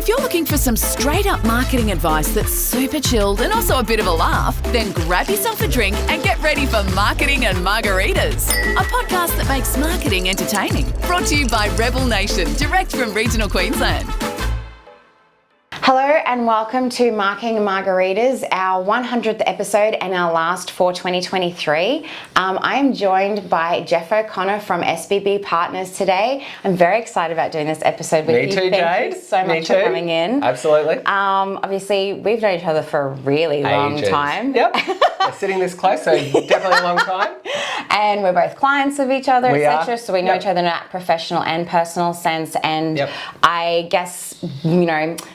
If you're looking for some straight up marketing advice that's super chilled and also a bit of a laugh, then grab yourself a drink and get ready for Marketing and Margaritas, a podcast that makes marketing entertaining. Brought to you by Rebel Nation, direct from regional Queensland. Hello and welcome to Marketing and Margaritas, our 100th episode and our last for 2023. I am joined by Geoff O'Connor from SBB Partners today. I'm very excited about doing this episode with you. Me too, Jade. Thank you so much for coming in. Absolutely. Obviously, we've known each other for a really long time. Yep. We're sitting this close, so definitely a long time. And we're both clients of each other, etc. So we know Yep. each other in a professional and personal sense. And Yep. I guess,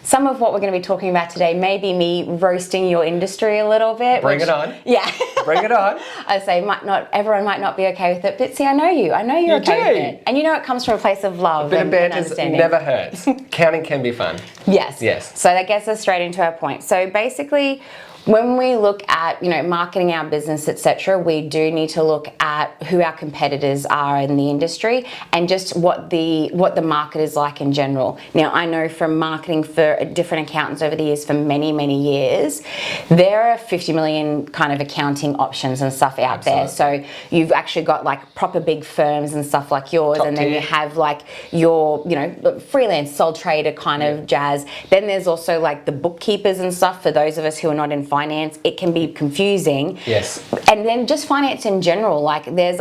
some of what we're going to be talking about today may be me roasting your industry a little bit. Bring it on. Yeah. Bring it on. I say everyone might not be okay with it, but see, I know you. I know you're okay with it. And it comes from a place of love. A bit of and banter understanding. never hurts. Counting can be fun. Yes. Yes. So that gets us straight into our point. So basically, when we look at, marketing our business, etc., we do need to look at who our competitors are in the industry and just what the market is like in general. Now, I know from marketing for different accountants over the years for many, many years, there are 50 million kind of accounting options and stuff out there. So you've actually got like proper big firms and stuff like yours, Top and then tier. you have like your, freelance sole trader kind of jazz. Then there's also like the bookkeepers and stuff for those of us who are not in finance. It can be confusing. Yes. And then just finance in general, like there's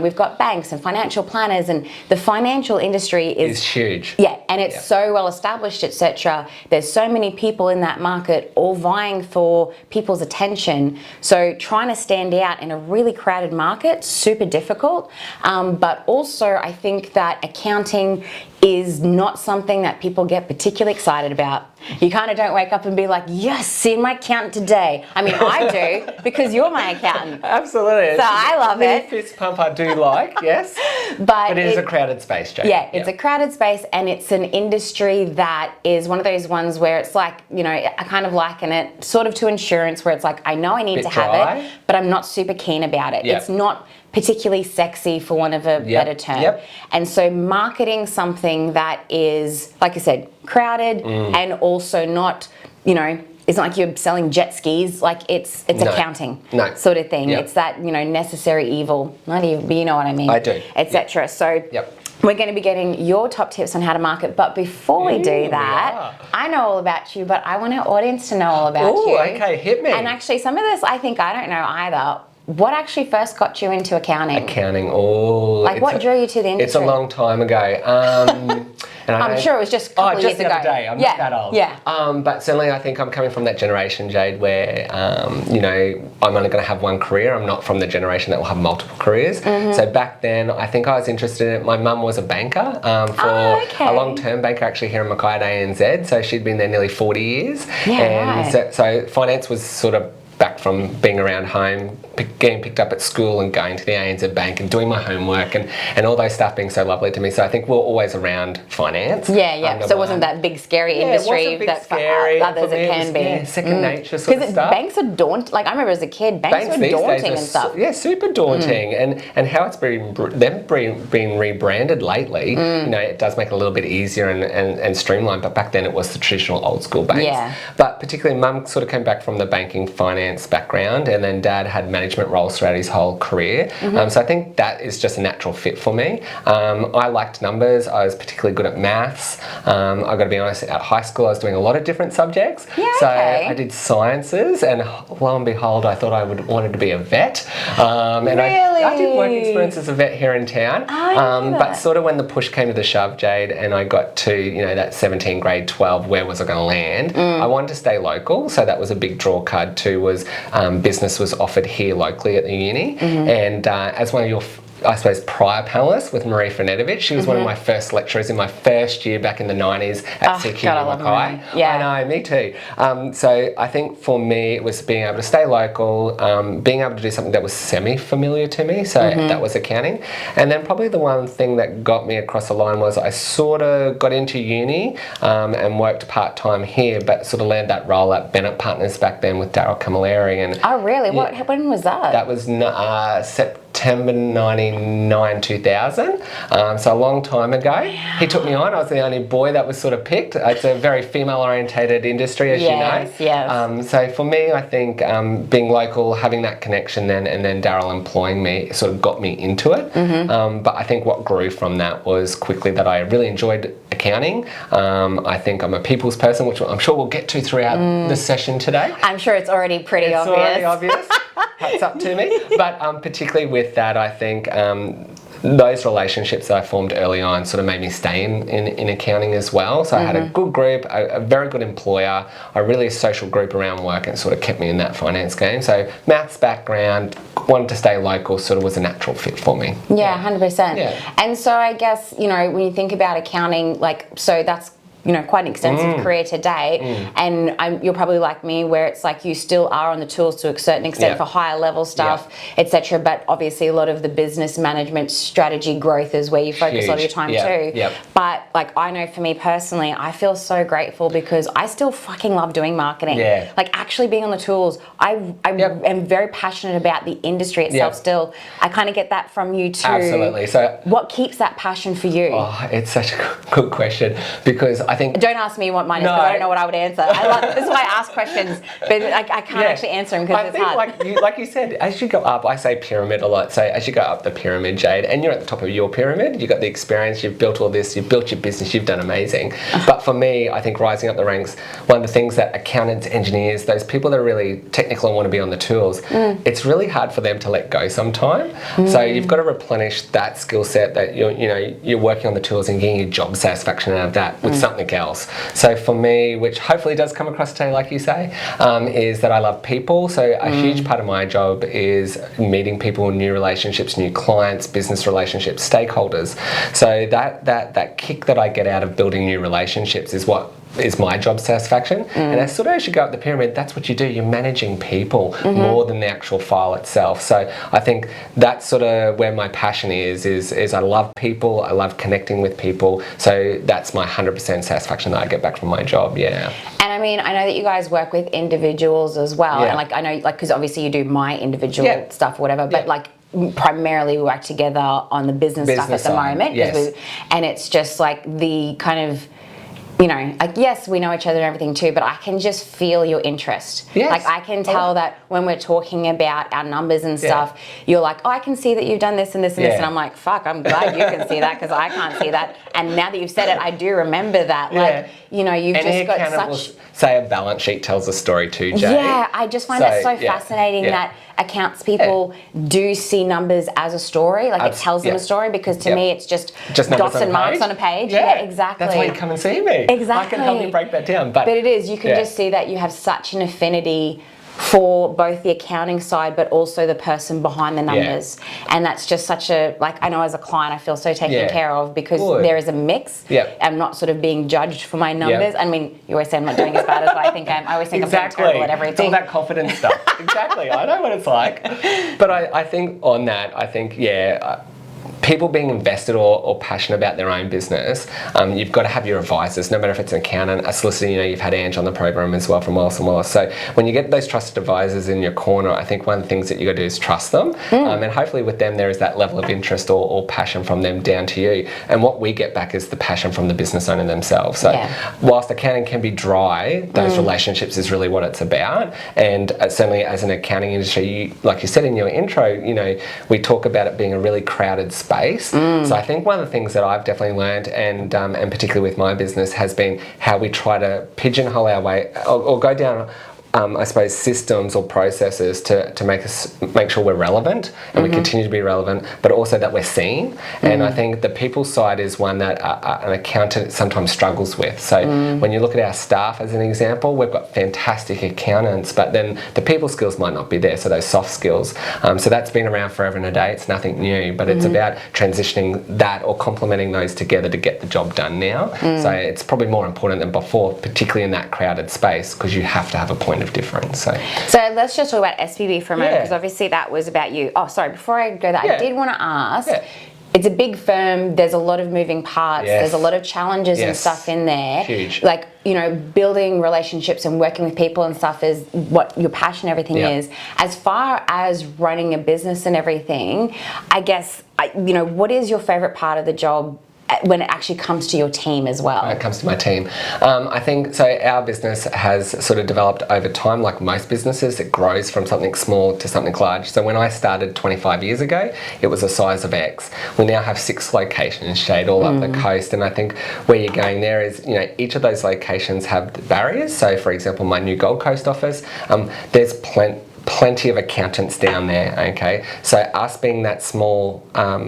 we've got banks and financial planners, and the financial industry is huge. Yeah, and it's so well established, etc. There's so many people in that market all vying for people's attention. So trying to stand out in a really crowded market, super difficult. But also I think that accounting is not something that people get particularly excited about. You kind of don't wake up and be like, yes, seeing my accountant today. I mean, I do, because you're my accountant. Absolutely. So I love it. Fist pump I do like, yes. But it is a crowded space, Jane. Yeah, it's a crowded space, and it's an industry that is one of those ones where it's like, I kind of liken it sort of to insurance, where it's like, I know I need to have dry. it, but I'm not super keen about it. Yep. It's not particularly sexy, for want of a better term. Yep. And so marketing something that is, like I said, crowded and also not, it's not like you're selling jet skis, like it's accounting sort of thing. Yep. It's that, necessary evil, not even, but you know what I mean. I do. Etc. So we're going to be getting your top tips on how to market, but before we do that, I know all about you, but I want our audience to know all about you. Okay, hit me. And actually, some of this I think I don't know either. What actually first got you into accounting? What drew you to the industry? It's a long time ago. And I'm sure it was just a couple of years just the ago. other day. I'm not that old. Yeah. But certainly I think I'm coming from that generation, Jade, where, I'm only going to have one career. I'm not from the generation that will have multiple careers. So back then, I think I was interested in it. My mum was a banker for a long-term banker actually here in Mackay at ANZ. So she'd been there nearly 40 years. So finance was sort of back from being around home, getting picked up at school and going to the ANZ Bank and doing my homework and all those stuff being so lovely to me. So I think we're always around finance. So it wasn't that big scary industry that scary. for others it can be. Yeah, second nature sort of stuff. Banks are daunting. Like I remember as a kid, banks were daunting and stuff. Super daunting. And how it's been rebranded lately, it does make it a little bit easier and streamlined. But back then it was the traditional old school banks. Yeah. But particularly Mum sort of came back from the banking finance background, and then Dad had management roles throughout his whole career. So I think that is just a natural fit for me. I liked numbers. I was particularly good at maths. I've got to be honest, at high school I was doing a lot of different subjects. I did sciences, and lo and behold, I thought I wanted to be a vet. And I did work experience as a vet here in town. But sort of when the push came to the shove, Jade, and I got to that 17 grade 12, where was I going to land? I wanted to stay local, so that was a big draw card too. Was business was offered here locally at the uni, and as one of your prior panelists with Marie Fernetovic. She was one of my first lecturers in my first year back in the 90s at CQ Mackay. I know, me too. So I think for me it was being able to stay local, being able to do something that was semi-familiar to me, so that was accounting. And then probably the one thing that got me across the line was I sort of got into uni and worked part-time here, but sort of landed that role at SBB Partners back then with Daryl Camilleri. And oh really? When was that? That was September 99, 2000. So a long time ago. He took me on. I was the only boy that was sort of picked. It's a very female-orientated industry, as you know. Yes. So for me, I think being local, having that connection then, and then Daryl employing me sort of got me into it. But I think what grew from that was quickly that I really enjoyed accounting. I think I'm a people's person, which I'm sure we'll get to throughout the session today. I'm sure it's already pretty obvious. It's already obvious. Hats up to me. But particularly with that, I think those relationships that I formed early on sort of made me stay in accounting as well. So I had a good group, a very good employer, a really social group around work, and sort of kept me in that finance game. So maths background, wanted to stay local, sort of was a natural fit for me. Yeah, 100%. Yeah. And so I guess, you know, when you think about accounting, like, so that's, you know, quite an extensive career to date, and you're probably like me, where it's like you still are on the tools to a certain extent for higher level stuff, etc. But obviously, a lot of the business management, strategy, growth is where you focus a lot of your time too. But like, I know for me personally, I feel so grateful because I still fucking love doing marketing. Like actually being on the tools. I am very passionate about the industry itself. Still, I kind of get that from you too. Absolutely. So, what keeps that passion for you? Oh, it's such a good question, because I think... Don't ask me what mine is, because I don't know what I would answer. This is why I ask questions, but I can't actually answer them because it's hard. I think, like you said, as you go up, I say pyramid a lot, so as you go up the pyramid, Jade, and you're at the top of your pyramid, you've got the experience, you've built all this, you've built your business, you've done amazing. But for me, I think rising up the ranks, one of the things that accountants, engineers, those people that are really technical and want to be on the tools, it's really hard for them to let go sometime. So you've got to replenish that skill set that you're working on the tools and getting your job satisfaction out of that with something else. So for me, which hopefully does come across today, like you say, is that I love people. So a huge part of my job is meeting people, new relationships, new clients, business relationships, stakeholders. So that kick that I get out of building new relationships is what is my job satisfaction. And as you go up the pyramid, that's what you do. You're managing people more than the actual file itself. So I think that's sort of where my passion is I love people, I love connecting with people. So that's my 100% satisfaction that I get back from my job, And I mean, I know that you guys work with individuals as well. And like, I know, like, because obviously you do my individual stuff or whatever, but like, primarily we work together on the business stuff at the moment. And it's just like the kind of, you know, like, yes, we know each other and everything too, but I can just feel your interest. Like, I can tell that when we're talking about our numbers and stuff, you're like, oh, I can see that you've done this and this and this. And I'm like, fuck, I'm glad you can see that because I can't see that. And now that you've said it, I do remember that. Like, you know, you've just got such... Say a balance sheet tells a story too, Jay. Yeah, I just find that so fascinating that accounts people do see numbers as a story. Like, it tells them a story, because to me it's just dots and marks on a page. Yeah, exactly. That's why you come and see me. Exactly. I can help you break that down. But it is, you can just see that you have such an affinity for both the accounting side but also the person behind the numbers. And that's just such a, like, I know as a client I feel so taken care of because there is a mix. I'm not sort of being judged for my numbers. I mean, you always say I'm not doing as bad as I think I am. I always think I'm doing terrible at everything. It's all that confidence stuff. Exactly. I know what it's like. But I think on that, I think, people being invested or passionate about their own business, you've got to have your advisors, no matter if it's an accountant, a solicitor. You know, you've had Ange on the program as well from Wilson Wallace. So when you get those trusted advisors in your corner, I think one of the things that you got to do is trust them. And hopefully with them there is that level of interest or passion from them down to you. And what we get back is the passion from the business owner themselves. So whilst accounting can be dry, those relationships is really what it's about. And certainly as an accounting industry, like you said in your intro, you know, we talk about it being a really crowded space. So I think one of the things that I've definitely learned, and particularly with my business, has been how we try to pigeonhole our way or go down I suppose systems or processes to make sure we're relevant and we continue to be relevant, but also that we're seen. And I think the people side is one that an accountant sometimes struggles with. So when you look at our staff as an example, we've got fantastic accountants, but then the people skills might not be there, so those soft skills. So that's been around forever and a day. It's nothing new, but it's about transitioning that or complementing those together to get the job done now. So it's probably more important than before, particularly in that crowded space, because you have to have a point of difference. So let's just talk about SBB for a moment, because obviously that was about you. Oh, sorry, before I go there, I did want to ask, it's a big firm. There's a lot of moving parts. Yes. There's a lot of challenges and stuff in there. Huge. Like, you know, building relationships and working with people and stuff is what your passion, everything is. As far as running a business and everything, I guess, you know, what is your favorite part of the job when it actually comes to your team as well? When it comes to my team, I think so. Our business has sort of developed over time, like most businesses. It grows from something small to something large. So when I started 25 years ago, it was the size of X. We now have 6 locations, Shade, all up the coast. And I think where you're going there is, you know, each of those locations have barriers. So, for example, my new Gold Coast office, there's plenty of accountants down there, okay? So us being that small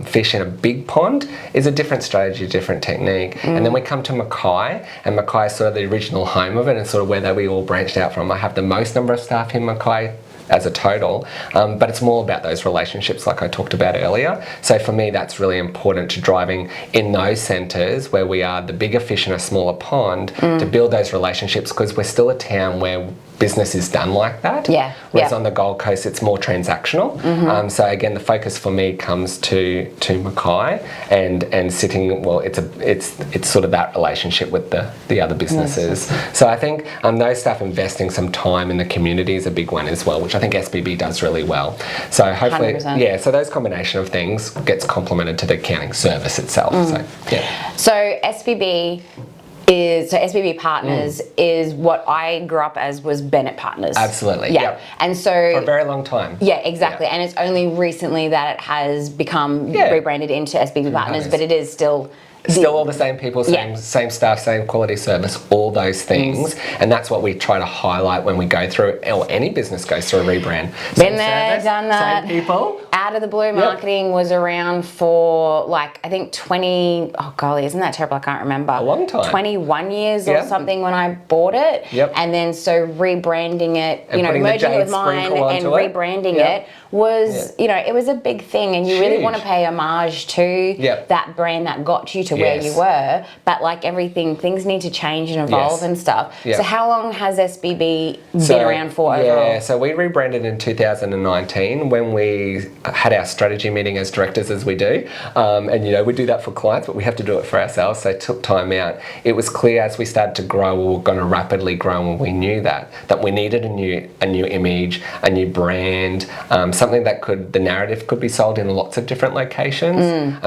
fish in a big pond is a different strategy, different technique. And then we come to Mackay, and Mackay is sort of the original home of it and sort of where we all branched out from. I have the most number of staff in Mackay as a total, but it's more about those relationships like I talked about earlier. So for me, that's really important to driving in those centres where we are the bigger fish in a smaller pond to build those relationships, because we're still a town where business is done like that. Whereas on the Gold Coast, it's more transactional. So again, the focus for me comes to Mackay and sitting. Well, it's sort of that relationship with the other businesses. So I think those staff investing some time in the community is a big one as well, which I think SBB does really well. So hopefully, 100%. So those combination of things gets complemented to the accounting service itself. So SBB SBB Partners is what I grew up as was Bennett Partners. Absolutely. And so for a very long time. Exactly. And it's only recently that it has become rebranded into SBB Partners, but it is still all the same people, same staff, same quality service, all those things. And that's what we try to highlight when we go through, or any business goes through a rebrand. Been there, done that. Same people. Out of the Blue marketing was around for like, I think 20, oh golly, isn't that terrible? I can't remember. A long time. 21 years or something when I bought it. And then so rebranding it, and you know, merging it with mine and rebranding it was, you know, it was a big thing, and you really want to pay homage to that brand that got you to where you were. But like everything, things need to change and evolve and stuff. So how long has SBB been around for overall? So we rebranded in 2019 when we had our strategy meeting as directors, as we do. And you know, we do that for clients, but we have to do it for ourselves. So it took time out. It was clear as we started to grow, we were going to rapidly grow, and we knew that we needed a new image, a new brand, something that the narrative could be sold in lots of different locations.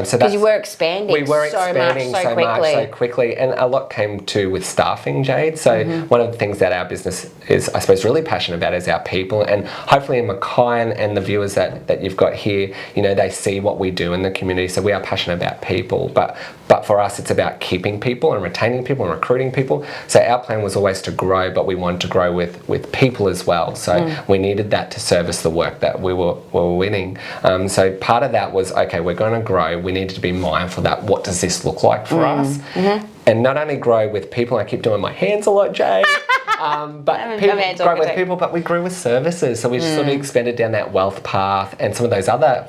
So because you were expanding. We were expanding so much so quickly, and a lot came to with staffing, Jade. So one of the things that our business is, I suppose, really passionate about is our people, and hopefully in Mackay and the viewers that you've got here, you know, they see what we do in the community. So we are passionate about people, but for us, it's about keeping people and retaining people and recruiting people. So our plan was always to grow, but we wanted to grow with people as well. So we needed that to service the work that we were winning. So part of that was, okay, we're going to grow. We needed to be mindful that what does this look like for us? And not only grow with people, I keep doing my hands a lot, Jay, but grow with people, but we grew with services. So we sort of expanded down that wealth path and some of those other,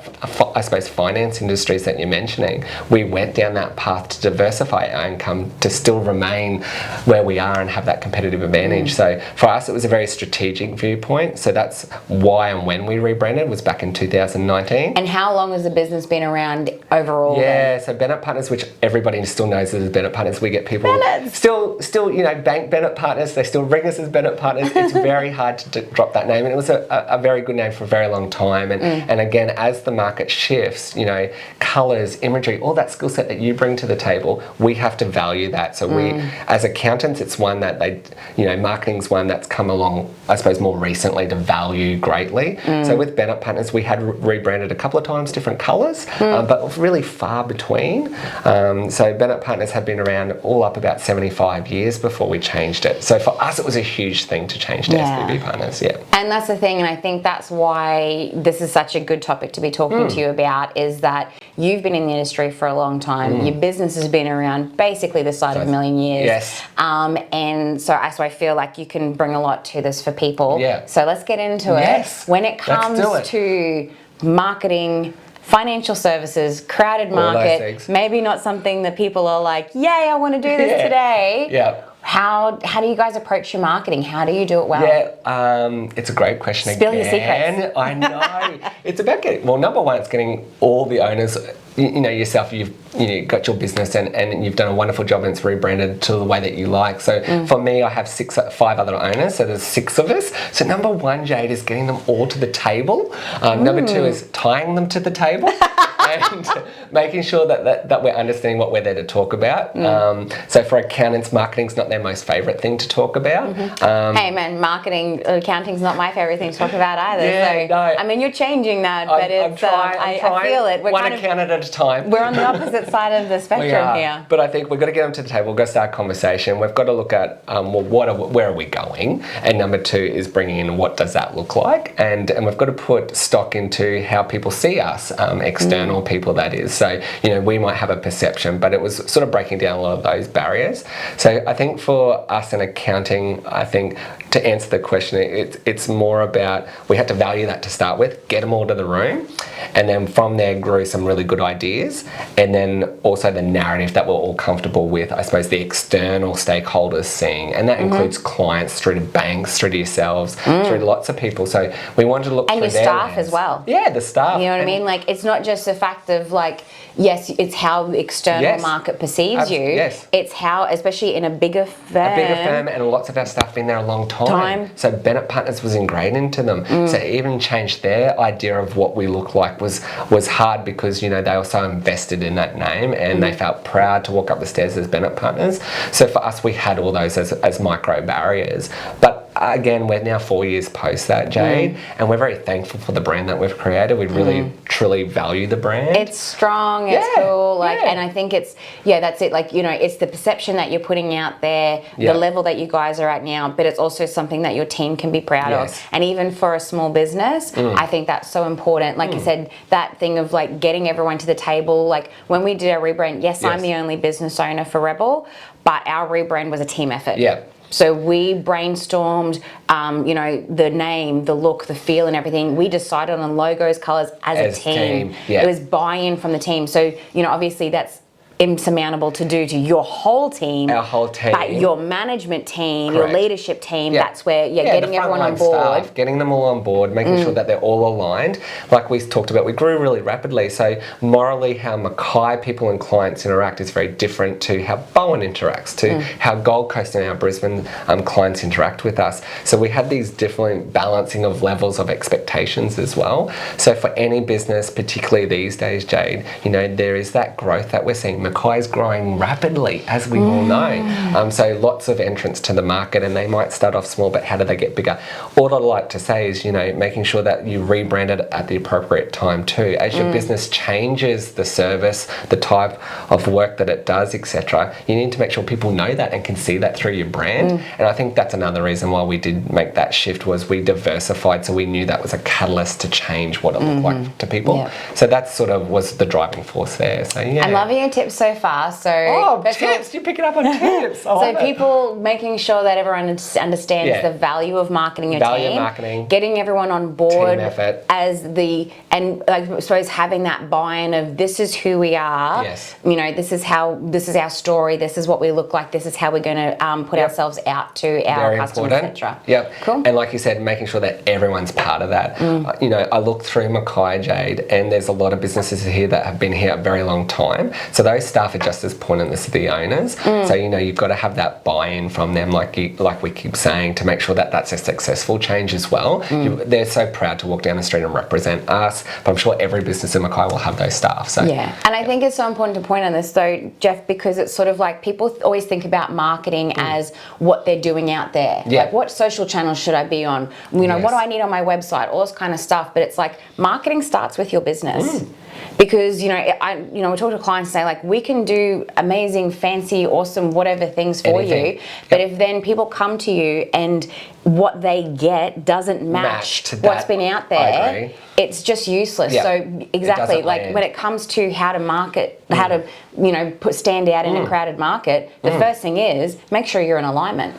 I suppose, finance industries that you're mentioning. We went down that path to diversify our income to still remain where we are and have that competitive advantage. So for us, it was a very strategic viewpoint. So that's why and when we rebranded was back in 2019. And how long has the business been around overall? So Bennett Partners, which everybody still knows as Bennett Partners. We get people still, you know, bank Bennett Partners. They still ring us as Bennett Partners. It's very hard to drop that name, and it was a very good name for a very long time. And again, as the market shifts, you know, colours, imagery, all that skill set that you bring to the table, we have to value that. So we, as accountants, it's one that marketing's one that's come along, I suppose, more recently to value greatly. So with Bennett Partners, we had rebranded a couple of times, different colours, but really far between. So Bennett Partners had been around all up about 75 years before we changed it. So for us, it was a huge thing to change to SBB Partners. And that's the thing, and I think that's why this is such a good topic to be talking to you about, is that you've been in the industry for a long time. Your business has been around basically the side of a million years. And so I feel like you can bring a lot to this for people. So let's get into it. When it comes to marketing, financial services, crowded market, maybe not something that people are like, yay, I want to do this today. How do you guys approach your marketing? How do you do it well? It's a great question. Spill your secrets. I know. It's about getting, well, number one, it's getting all the owners yourself, you've got your business and you've done a wonderful job and it's rebranded to the way that you like. So for me, I have 5 other owners, so there's 6 of us. So number 1, Jade, is getting them all to the table. Number 2 is tying them to the table. And making sure that we're understanding what we're there to talk about. So for accountants, marketing's not their most favourite thing to talk about. Hey man, accounting's not my favourite thing to talk about either. Yeah, so, no. I mean, you're changing that, but it's I feel it. We're one accountant at a time. We're on the opposite side of the spectrum here. But I think we've got to get them to the table. We've got to start a conversation. We've got to look at where are we going, and number 2 is bringing in what does that look like, and we've got to put stock into how people see us, external people, that is. So we might have a perception, but it was sort of breaking down a lot of those barriers. So I think for us in accounting, I think to answer the question, it's more about we had to value that to start with, get them all to the room, and then from there grew some really good ideas, and then also the narrative that we're all comfortable with, I suppose the external stakeholders seeing, and that includes clients through to banks, through to yourselves, through to lots of people. So we wanted to look and through your staff as well. Yeah, the staff. You know what I mean? Like, it's not just a fact of like, yes, it's how the external market perceives you. Yes. It's how, especially in a bigger firm. And lots of our staff been there a long time. So SBB Partners was ingrained into them. So even change their idea of what we look like was hard because, they also invested in that name and they felt proud to walk up the stairs as SBB Partners. So for us, we had all those as micro barriers. But again, we're now 4 years post that, Jade, and we're very thankful for the brand that we've created. We really, truly value the brand. It's strong, it's cool, and I think it's, that's it, like, it's the perception that you're putting out there, the level that you guys are at now, but it's also something that your team can be proud of. And even for a small business, I think that's so important. Like you said, that thing of like getting everyone to the table, like when we did our rebrand, I'm the only business owner for Rebel, but our rebrand was a team effort. So we brainstormed, the name, the look, the feel and everything. We decided on logos, colours as a team. It was buy-in from the team. So, obviously that's insurmountable to do to your whole team. Our whole team. But your management team, your leadership team, that's where, getting everyone on board. Staff, getting them all on board, making sure that they're all aligned. Like we talked about, we grew really rapidly. So morally, how Mackay people and clients interact is very different to how Bowen interacts, to how Gold Coast and our Brisbane clients interact with us. So we had these different balancing of levels of expectations as well. So for any business, particularly these days, Jade, there is that growth that we're seeing. Mackay's growing rapidly, as we all know. So lots of entrants to the market, and they might start off small, but how do they get bigger? All I'd like to say is, making sure that you rebrand it at the appropriate time too. As your business changes the service, the type of work that it does, etc., you need to make sure people know that and can see that through your brand. And I think that's another reason why we did make that shift, was we diversified, so we knew that was a catalyst to change what it looked like to people. So that sort of was the driving force there. So I'm loving your tips so far. So tips, you pick it up on tips. So people making sure that everyone understands the value of marketing your team, marketing, getting everyone on board team effort, and I suppose having that buy-in of this is who we are. This is our story. This is what we look like. This is how we're going to put ourselves out to our customers, etc. Cool. And like you said, making sure that everyone's part of that. I look through Mackay, Jade, and there's a lot of businesses here that have been here a very long time. So those staff are just as important as the owners. So you've got to have that buy-in from them, like we keep saying, to make sure that that's a successful change as well. They're so proud to walk down the street and represent us, but I'm sure every business in Mackay will have those staff. So and I think it's so important to point on this though, Geoff, because it's sort of like people always think about marketing as what they're doing out there. Like, what social channels should I be on? What do I need on my website? All this kind of stuff. But it's like marketing starts with your business. Because, we talk to clients and say, like, we can do amazing, fancy, awesome, whatever things for you. But if then people come to you and what they get doesn't match to what's been out there, it's just useless. So exactly, like when it comes to how to market, how to, stand out in a crowded market, the first thing is make sure you're in alignment.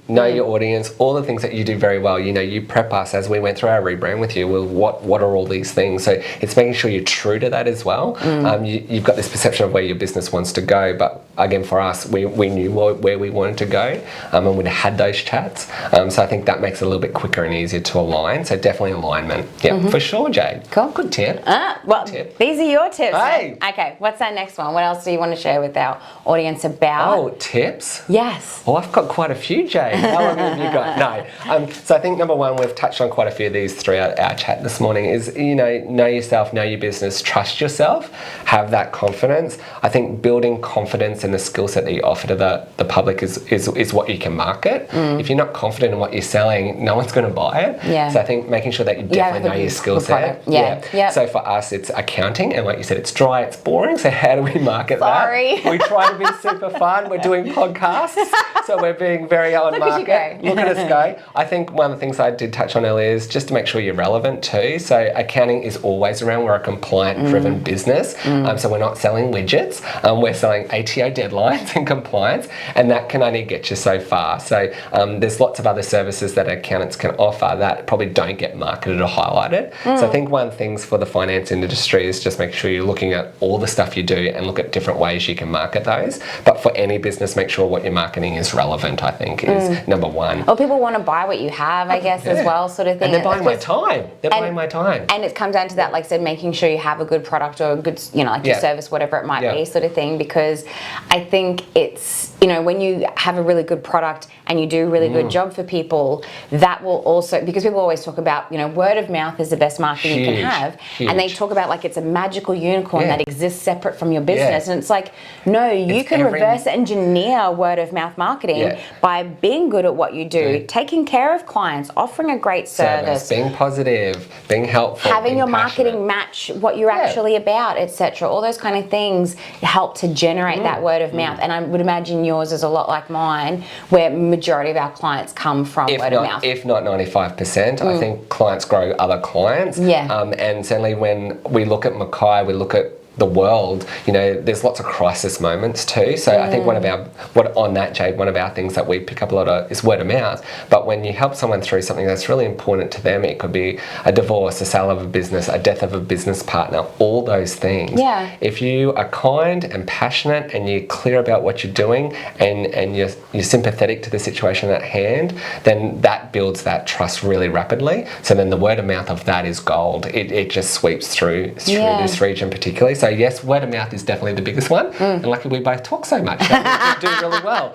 Know your audience, all the things that you do very well. You prep us as we went through our rebrand with you. Well, what are all these things? So it's making sure you're true to that as well. You've got this perception of where your business wants to go, but again, for us, we knew where we wanted to go, and we'd had those chats. So I think that makes it a little bit quicker and easier to align. So definitely alignment. Yeah, for sure, Jade. Cool. Good tip. Well, tip. These are your tips. Hey. Okay, what's our next one? What else do you want to share with our audience about? Oh, tips? Yes. Oh, I've got quite a few, Jade. How long have you got? No. So I think number one, we've touched on quite a few of these through our chat this morning, is, know yourself, know your business, trust yourself, have that confidence. I think building confidence in the skill set that you offer to the public is what you can market. If you're not confident in what you're selling, no one's going to buy it. Yeah. So I think making sure that you definitely know your skill set. Yeah. So for us, it's accounting, and like you said, it's dry, it's boring. So how do we market Sorry. that? We try to be super fun. We're doing podcasts, so we're being very on market. Look at us go. I think one of the things I did touch on earlier is just to make sure you're relevant too. So accounting is always around. We're a compliant-driven business, so we're not selling widgets. We're selling ATO deadlines and compliance, and that can only get you so far. So there's lots of other services that accountants can offer that probably don't get marketed or highlighted. So I think one of the things for the finance industry is just make sure you're looking at all the stuff you do and look at different ways you can market those. But for any business, make sure what you're marketing is relevant, I think, is number one. Well, people want to buy what you have, I guess, as well, sort of thing. And they're buying my time. Buying my time. And it comes down to that, like I said, making sure you have a good product or a good, like your service, whatever it might be, sort of thing. Because I think it's, when you have a really good product and you do a really good job for people, that will also, because people always talk about, word of mouth is the best marketing you can have. And they talk about like it's a magical unicorn that exists separate from your business. And it's like, no, you can reverse engineer word of mouth marketing by being good at what you do, taking care of clients, offering a great service, being positive, being helpful, having your passionate. marketing match what you're actually about, etc. All those kind of things help to generate that word of mouth. And I would imagine yours is a lot like mine, where majority of our clients come from word of mouth. If not 95%, I think clients grow other clients. And certainly when we look at Mackay, we look at the world, there's lots of crisis moments too. So I think one of our things that we pick up a lot of is word of mouth. But when you help someone through something that's really important to them, it could be a divorce, a sale of a business, a death of a business partner, all those things. If you are kind and passionate and you're clear about what you're doing and you're sympathetic to the situation at hand, then that builds that trust really rapidly. So then the word of mouth of that is gold. It just sweeps through this region particularly. So yes, word of mouth is definitely the biggest one, and luckily we both talk so much, so we do really well.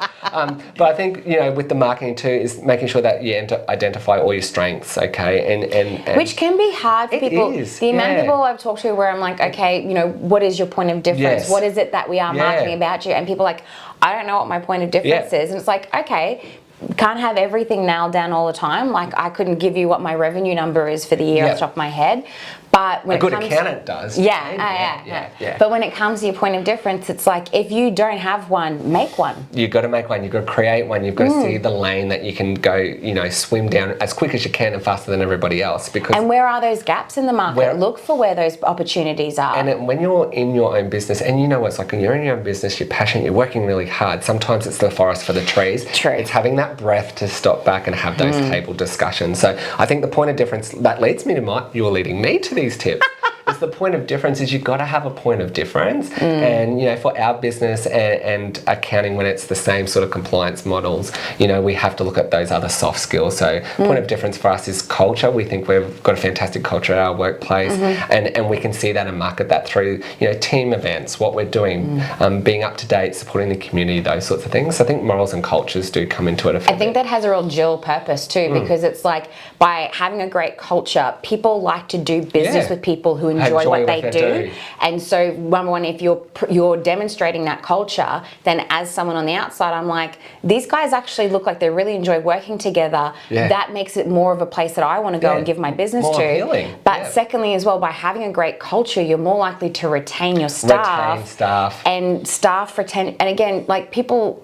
But I think with the marketing too is making sure that you identify all your strengths, okay, and which can be hard for people. The amount of people I've talked to where I'm like, okay, what is your point of difference? What is it that we are marketing about you? And people are like, I don't know what my point of difference is, and it's like, okay. Can't have everything nailed down all the time. Like I couldn't give you what my revenue number is for the year off the top of my head. But when a good accountant does. But when it comes to your point of difference, it's like if you don't have one, make one. You've got to make one. You've got to create one. You've got to see the lane that you can go, swim down as quick as you can and faster than everybody else. And where are those gaps in the market? Look for where those opportunities are. And when you're in your own business, and it's like when you're in your own business, you're passionate, you're working really hard. Sometimes it's the forest for the trees. True. It's having that breath to stop back and have those table discussions. So I think the point of difference that leads me to you're leading me to these tips. Is the point of difference is you've got to have a point of difference. And, for our business and accounting, when it's the same sort of compliance models, we have to look at those other soft skills. So point of difference for us is culture. We think we've got a fantastic culture at our workplace, and we can see that and market that through, team events, what we're doing, being up to date, supporting the community, those sorts of things. So I think morals and cultures do come into it. I think that has a real dual purpose too, because it's like by having a great culture, people like to do business with people who enjoy what they do. And so number one, if you're demonstrating that culture, then as someone on the outside, I'm like, these guys actually look like they really enjoy working together. That makes it more of a place that I want to go and give my business more to. Appealing. But secondly as well, by having a great culture, you're more likely to retain your staff. And staff retain. And again, like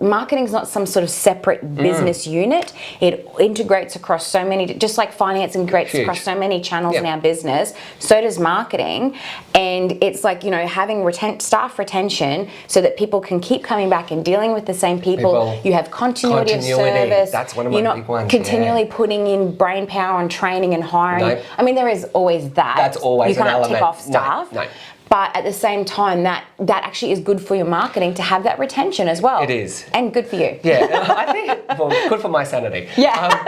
marketing's not some sort of separate business unit. It integrates across so many, just like finance integrates across so many channels in our business, so does marketing. And it's like, having staff retention so that people can keep coming back and dealing with the same people. You have continuity of service. That's one of my big ones. Continually putting in brain power and training and hiring. I mean, there is always that. That's always you an element. You can't tick off staff. No. But at the same time, that actually is good for your marketing to have that retention as well. It is. And good for you. Yeah, I think, well, good for my sanity. Yeah,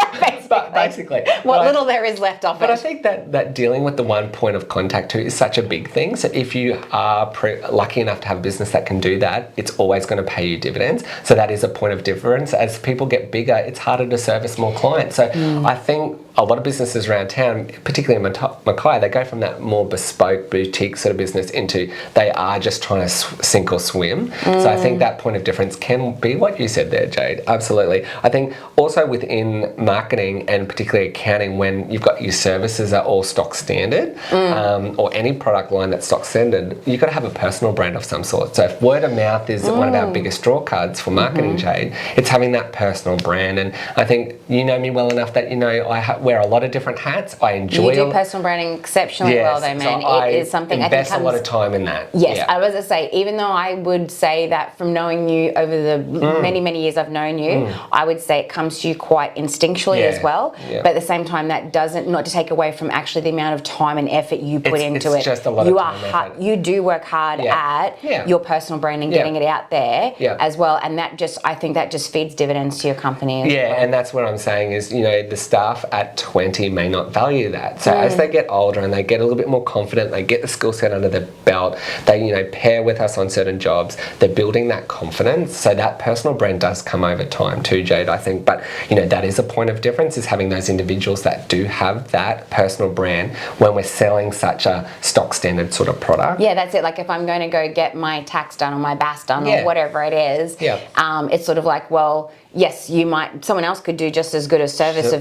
basically. What little there is left of it. But I think that dealing with the one point of contact too is such a big thing. So if you are lucky enough to have a business that can do that, it's always going to pay you dividends. So that is a point of difference. As people get bigger, it's harder to service more clients. So I think a lot of businesses around town, particularly in Mackay, they go from that more bespoke boutique sort of business into they are just trying to sink or swim. So I think that point of difference can be what you said there, Jade. Absolutely. I think also within marketing and particularly accounting, when you've got your services are all stock standard or any product line that's stock standard, you've got to have a personal brand of some sort. So if word of mouth is one of our biggest draw cards for marketing, Jade, it's having that personal brand. And I think you know me well enough that you know I wear a lot of different hats. I enjoy. You do personal branding exceptionally well, though, man. So it is something I think invest a lot of time in that. Yes, I was going to say, even though I would say that from knowing you over the many years I've known you, I would say it comes to you quite instinctually as well. Yeah. But at the same time, that doesn't, not to take away from actually the amount of time and effort you put into it. It's just a lot of time. You do work hard at your personal brand and getting it out there as well, and that just, I think that just feeds dividends to your company as well. And that's what I'm saying is, you know, the staff at 20 may not value that. So as they get older and they get a little bit more confident, they get the skill set under their belt, they, you know, pair with us on certain jobs, they're building that confidence. So that personal brand does come over time too, Jade, I think. But, you know, that is a point of difference, is having those individuals that do have that personal brand when we're selling such a stock standard sort of product. Yeah, that's it. Like if I'm going to go get my tax done or my BAS done or whatever it is, it's sort of like, well, yes, someone else could do just as good a service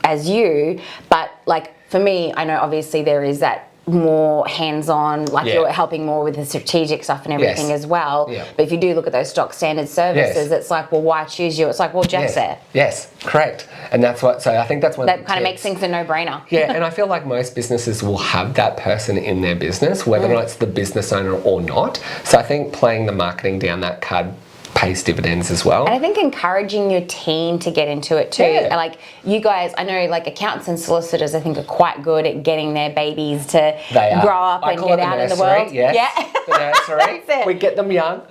as you, but like for me, I know obviously there is that more hands-on, like you're helping more with the strategic stuff and everything as well. But if you do look at those stock standard services, it's like, well, why choose you? It's like, well, Geoff's there. Yes, correct. And that's what, so I think that's one that kind of makes things a no-brainer. Yeah, and I feel like most businesses will have that person in their business, whether or not it's the business owner or not. So I think playing the marketing down that card pays dividends as well. And I think encouraging your team to get into it too. Like you guys, I know like accountants and solicitors I think are quite good at getting their babies to grow up and get out in the world. Yes. The nursery. We get them young.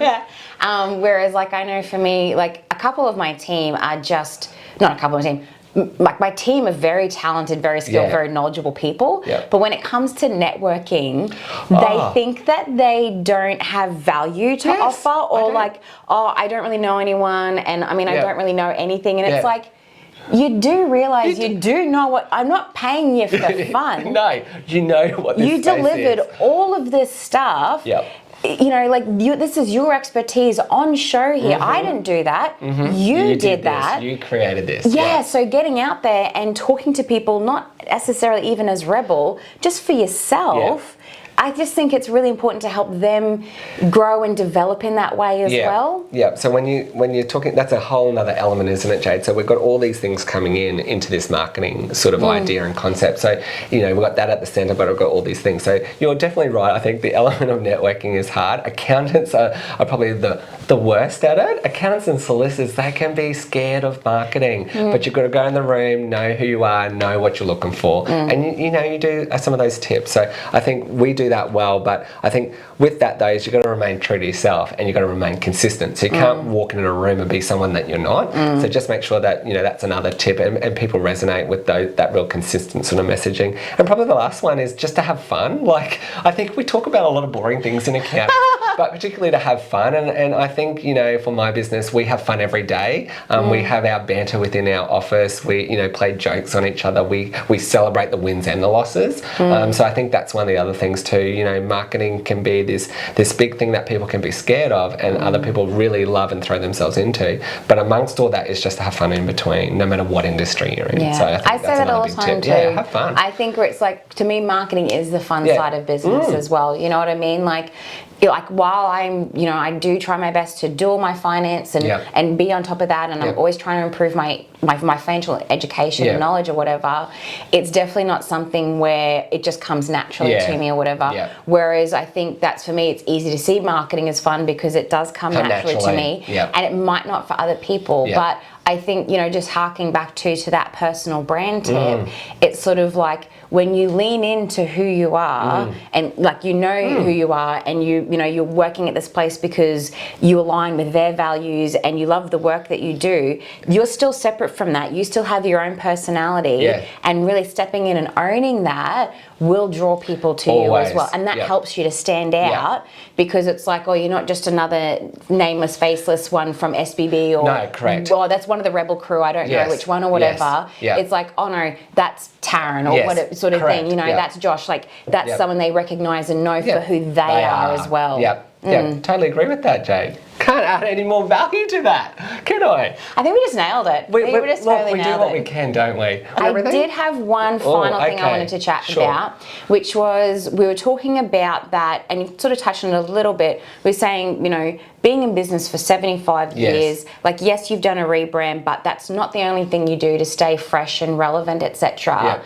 Whereas like I know for me, like a couple of my team are just, not a couple of my team, like my team are very talented, very skilled, very knowledgeable people. But when it comes to networking, they think that they don't have value to offer, or like, oh, I don't really know anyone, and I mean, I don't really know anything. And it's like, you do realise you do know what, I'm not paying you for fun. No, you know what this You delivered all of this stuff. You know, like this is your expertise on show here. I didn't do that. You did that. You created this. Yeah, so getting out there and talking to people, not necessarily even as rebel, just for yourself. I just think it's really important to help them grow and develop in that way as well. Yeah. So when you're talking, that's a whole other element, isn't it, Jade? So we've got all these things coming into this marketing sort of idea and concept. So, you know, we've got that at the centre, but we've got all these things. So you're definitely right. I think the element of networking is hard. Accountants are probably the worst at it. Accountants and solicitors, they can be scared of marketing, but you've got to go in the room, know who you are, know what you're looking for, and you know, you do some of those tips. So I think we do that well, but I think with that though is you've got to remain true to yourself and you've got to remain consistent. So you can't walk into a room and be someone that you're not. So just make sure that, you know, that's another tip, and people resonate with that real consistent sort of messaging. And probably the last one is just to have fun. Like, I think we talk about a lot of boring things in accounting, but particularly to have fun. And I think, you know, for my business, we have fun every day. We have our banter within our office. We, you know, play jokes on each other. We celebrate the wins and the losses. So I think that's one of the other things too. You know, marketing can be this big thing that people can be scared of and other people really love and throw themselves into. But amongst all that is just to have fun in between, no matter what industry you're in. So I say that all the time too. Yeah, have fun. I think where it's like, to me, marketing is the fun side of business as well. You know what I mean? Like while I'm, you know, I do try my best to do all my finance and be on top of that, and I'm always trying to improve my financial education and knowledge or whatever, it's definitely not something where it just comes naturally to me or whatever. Whereas I think that's, for me, it's easy to see marketing as fun because it does come naturally to me, and it might not for other people, but I think, just harking back to that personal brand tip, it's sort of like when you lean into who you are and like who you are, and you're working at this place because you align with their values and you love the work that you do, you're still separate from that. You still have your own personality, and really stepping in and owning that will draw people to you as well. And that helps you to stand out, because it's like, oh, you're not just another nameless, faceless one from SBB, or no, correct. Well, that's one of the rebel crew, I don't know which one or whatever. It's like, oh no, that's Taryn, or whatever sort of thing, that's Josh, like that's someone they recognise and know for who they are as well. Totally agree with that, Jade. Can't add any more value to that, can I? I think we just nailed it. We just totally nailed it. We do what we can, don't we? I did have one final thing I wanted to chat about, which was, we were talking about that, and you sort of touched on it a little bit. We were saying, being in business for 75 years, like, yes, you've done a rebrand, but that's not the only thing you do to stay fresh and relevant, etc.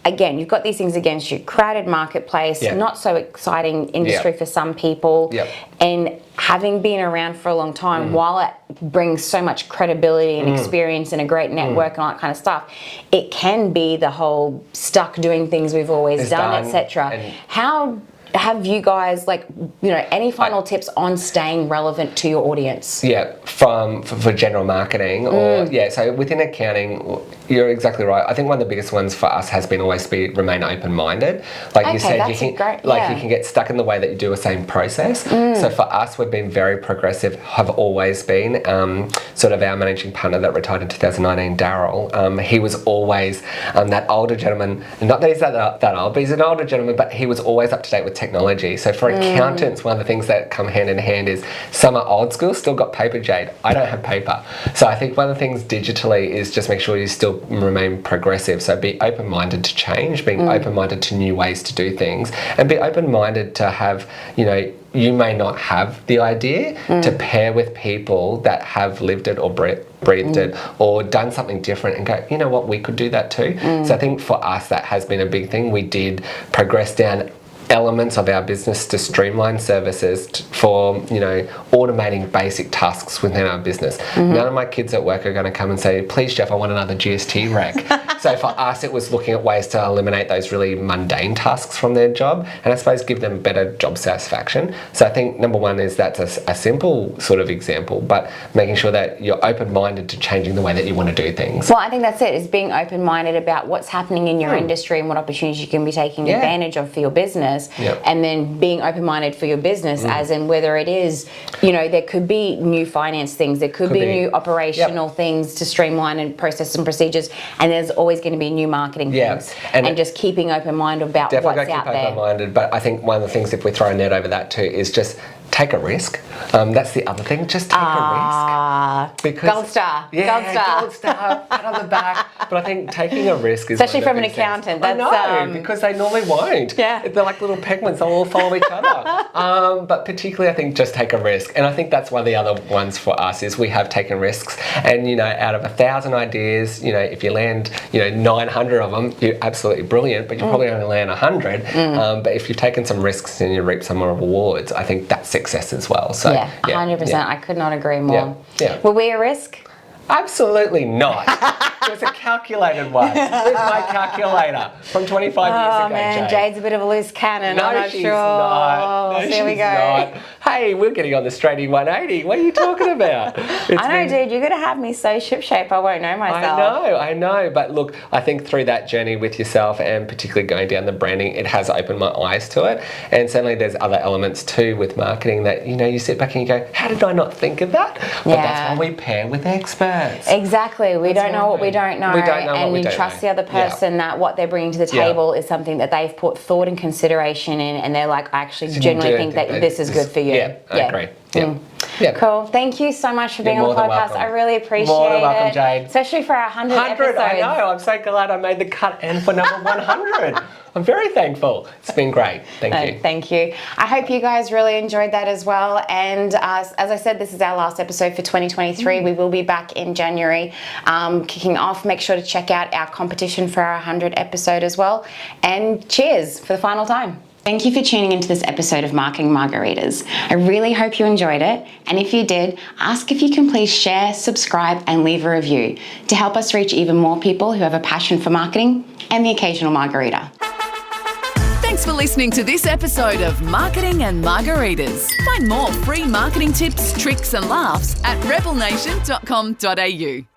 Again, you've got these things against you. Crowded marketplace, not so exciting industry for some people. And having been around for a long time, while it brings so much credibility and experience and a great network and all that kind of stuff, it can be the whole stuck doing things we've always done, etc. How have you guys, any final tips on staying relevant to your audience? For general marketing, or so within accounting, you're exactly right. I think one of the biggest ones for us has been always remain open-minded. Like you said, you can get stuck in the way that you do a same process. So for us, we've been very progressive, have always been. Sort of our managing partner that retired in 2019, Daryl, he was always that older gentleman, not that he's that old, but he's an older gentleman, but he was always up to date with technology. So for accountants, one of the things that come hand in hand is some are old school, still got paper, Jade. I don't have paper. So I think one of the things digitally is just make sure you still remain progressive. So be open-minded to change, being open-minded to new ways to do things, and be open-minded to have, you may not have the idea to pair with people that have lived it or breathed it or done something different and go, you know what, we could do that too. So I think for us, that has been a big thing. We did progress down elements of our business to streamline services for, automating basic tasks within our business. None of my kids at work are going to come and say, please, Geoff, I want another GST rec. So for us, it was looking at ways to eliminate those really mundane tasks from their job, and I suppose give them better job satisfaction. So I think number one is that's a simple sort of example, but making sure that you're open-minded to changing the way that you want to do things. Well, I think that's it, is being open-minded about what's happening in your industry and what opportunities you can be taking advantage of for your business. And then being open-minded for your business, as in whether it is, there could be new finance things, there could be new operational things to streamline and process and procedures, and there's always going to be new marketing things. And just keeping open-minded about what's out there. Definitely keep open-minded, but I think one of the things, if we throw a net over that too, is just take a risk. That's the other thing. Just take a risk. Because, gold star. Gold star. Pat on the back. But I think taking a risk is especially from an accountant. That's, I know, because they normally won't. They're like little penguins. They'll all follow each other. But particularly, I think just take a risk. And I think that's one of the other ones for us is we have taken risks. And out of 1,000 ideas, if you land 900 of them, you're absolutely brilliant. But you probably only land 100. But if you've taken some risks and you reap some more rewards, I think that's success as well. So 100%. I could not agree more. Were we a risk? Absolutely not. It was a calculated one. Where's my calculator from 25 years ago, Oh man, Jade's a bit of a loose cannon. No, I'm not she's sure. not. No, Here we go. Not. Hey, we're getting on the straight 180. What are you talking about? I know, dude. You're going to have me so shipshape I won't know myself. I know. But look, I think through that journey with yourself and particularly going down the branding, it has opened my eyes to it. And certainly there's other elements too with marketing that, you sit back and you go, how did I not think of that? But that's why we pair with experts. Exactly. We don't know what we don't know. We don't know and what we you don't trust know. the other person that what they're bringing to the table is something that they've put thought and consideration in, and they're like, I actually genuinely think that this is good for you. Yeah, I agree. Cool. Thank you so much for being on the podcast. Welcome. I really appreciate more than it. welcome, Jade. Especially for our 100 episodes. I know. I'm so glad I made the cut and for number 100. I'm very thankful. It's been great. Thank you. Thank you. I hope you guys really enjoyed that as well. And as I said, this is our last episode for 2023. We will be back in January kicking off. Make sure to check out our competition for our 100 episode as well. And cheers for the final time. Thank you for tuning into this episode of Marketing Margaritas. I really hope you enjoyed it. And if you did, ask if you can please share, subscribe, and leave a review to help us reach even more people who have a passion for marketing and the occasional margarita. Thanks for listening to this episode of Marketing and Margaritas. Find more free marketing tips, tricks, and laughs at rebelnation.com.au.